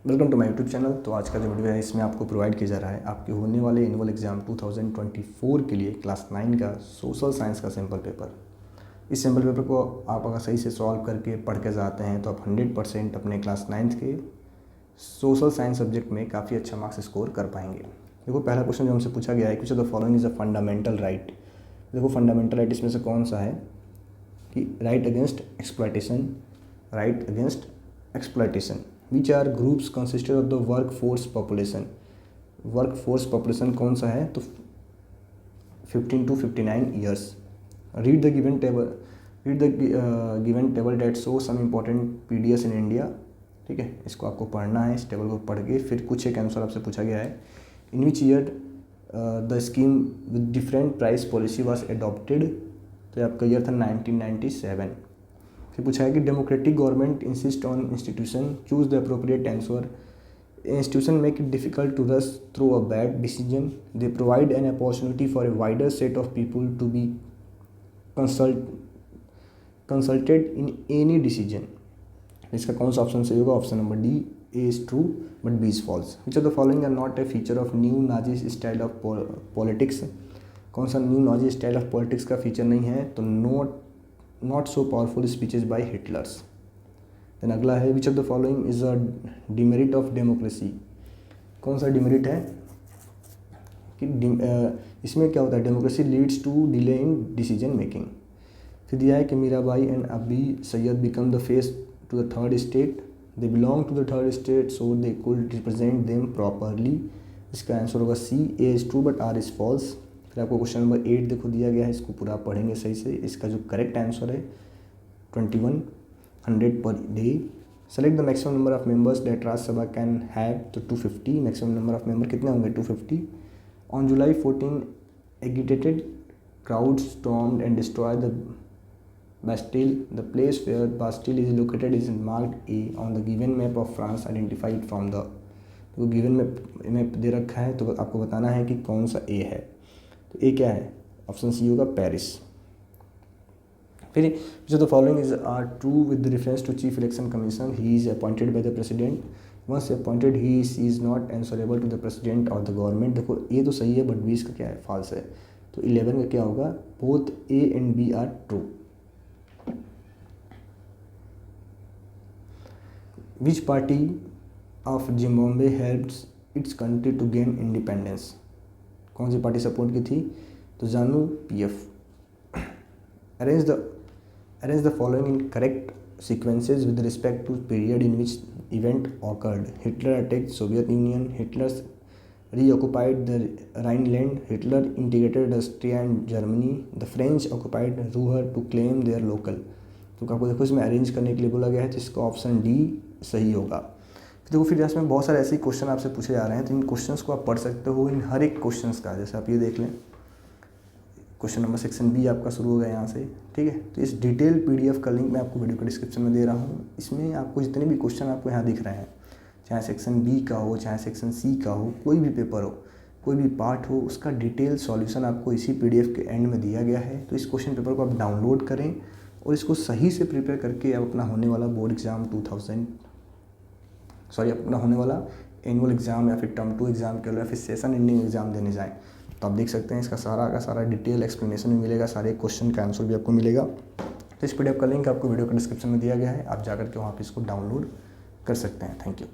Welcome to my YouTube channel. तो आज का जो वीडियो है इसमें आपको प्रोवाइड किया जा रहा है आपके होने वाले एनुअल एग्जाम 2024 के लिए क्लास 9 का सोशल साइंस का सैम्पल पेपर। इस सैम्पल पेपर को आप अगर सही से सॉल्व करके पढ़ के जाते हैं तो आप 100% अपने क्लास 9th के सोशल साइंस सब्जेक्ट में काफ़ी अच्छा मार्क्स स्कोर कर पाएंगे। देखो, पहला क्वेश्चन जो हमसे पूछा गया है, कुछ of the following is a fundamental right. देखो, फंडामेंटल राइट इसमें से कौन सा है कि right against exploitation, right against exploitation which are groups consisted of the work force population. Work force population कौन सा है तो 15 to 59 years. Read the given table that show some important PDS in India. ठीक है, इसको आपको पढ़ना है। इस टेबल को पढ़ के फिर कुछ एक आंसर आपसे पूछा गया है। In which year the scheme with different price policy was adopted. तो आपका ईयर था 1997। फिर पूछा है कि democratic government insist on institution, choose the appropriate answer. Institution make it difficult to rush through a bad decision, they provide an opportunity for a wider set of people to be consulted in any decision. इसका कौन सा option सही होगा? Option number D, A is true but B is false. Which of the following are not a feature of new Nazi style of politics. कौन सा new Nazi style of politics का feature नहीं है तो not so powerful speeches by Hitlers. Then अगला है which of the following is a demerit of democracy. कौन सा डिमेरिट है कि इसमें क्या होता है, democracy leads to delay in decision making. फिर दिया है कि Mirabai and Abbe Sieyes become the face to the third state, they belong to the third state so they could represent them properly. इसका आंसर होगा C, A is true but R is false. फिर आपको question number 8 देखो दिया गया है, इसको पूरा पढ़ेंगे सही से। इसका जो करेक्ट आंसर है 2100 per day. Select the maximum number of members that राज्य सभा कैन हैव। तो 250 मैक्सिमम नंबर ऑफ मेंबर कितने होंगे? 250। On July 14 agitated crowd stormed and destroy the Bastille. The place where Bastille is located is marked A on the given map of France. Identify it from the। तो given map दे रखा है तो आपको बताना है कि कौन सा ए है। तो ए क्या है? ऑप्शन सी होगा पेरिस। फिर जो the following is are true with reference to chief election commission. He is appointed by the president. Once appointed he is not answerable to the president और द गवर्नमेंट। देखो, ये तो सही है but B इसका क्या है? फॉल्स है। तो 11 का क्या होगा? Both A and B are true. Which party of Zimbabwe helped its country to gain independence? कौन सी पार्टी सपोर्ट की थी? तो ZANU PF. Arrange the following in correct sequences with respect to period in which event occurred. Hitler attacked Soviet Union, Hitler reoccupied the Rhineland, Hitler integrated Austria and Germany, the French occupied Ruhr to claim their local। तो आपको देखो इसमें arrange करने के लिए बोला गया है तो इसका ऑप्शन डी सही होगा। देखो, फिर इसमें बहुत सारे ऐसे क्वेश्चन आपसे पूछे जा रहे हैं तो इन क्वेश्चंस को आप पढ़ सकते हो। इन हर एक क्वेश्चंस का, जैसे आप ये देख लें, क्वेश्चन नंबर सेक्शन बी आपका शुरू होगा यहाँ से। ठीक है, तो इस डिटेल पीडीएफ का लिंक मैं आपको वीडियो के डिस्क्रिप्शन में दे रहा हूँ। इसमें आपको जितने भी क्वेश्चन आपको यहाँ दिख रहे हैं, चाहे सेक्शन बी का हो चाहे सेक्शन सी का हो, कोई भी पेपर हो, कोई भी पार्ट हो, उसका डिटेल सॉल्यूशन आपको इसी पीडीएफ के एंड में दिया गया है। तो इस क्वेश्चन पेपर को आप डाउनलोड करें और इसको सही से प्रिपेयर करके आप अपना होने वाला बोर्ड एग्ज़ाम अपना होने वाला एनुअल एग्ज़ाम या फिर टर्म 2 एग्ज़ाम के लिए या फिर सेशन एंडिंग एग्ज़ाम देने जाएं। तो आप देख सकते हैं इसका सारा का सारा डिटेल एक्सप्लेनेशन भी मिलेगा, सारे क्वेश्चन का आंसर भी आपको मिलेगा। तो इस पीडीएफ का लिंक आपको वीडियो के डिस्क्रिप्शन में दिया गया है, आप जाकर के वहाँ पर इसको डाउनलोड कर सकते हैं। Thank you.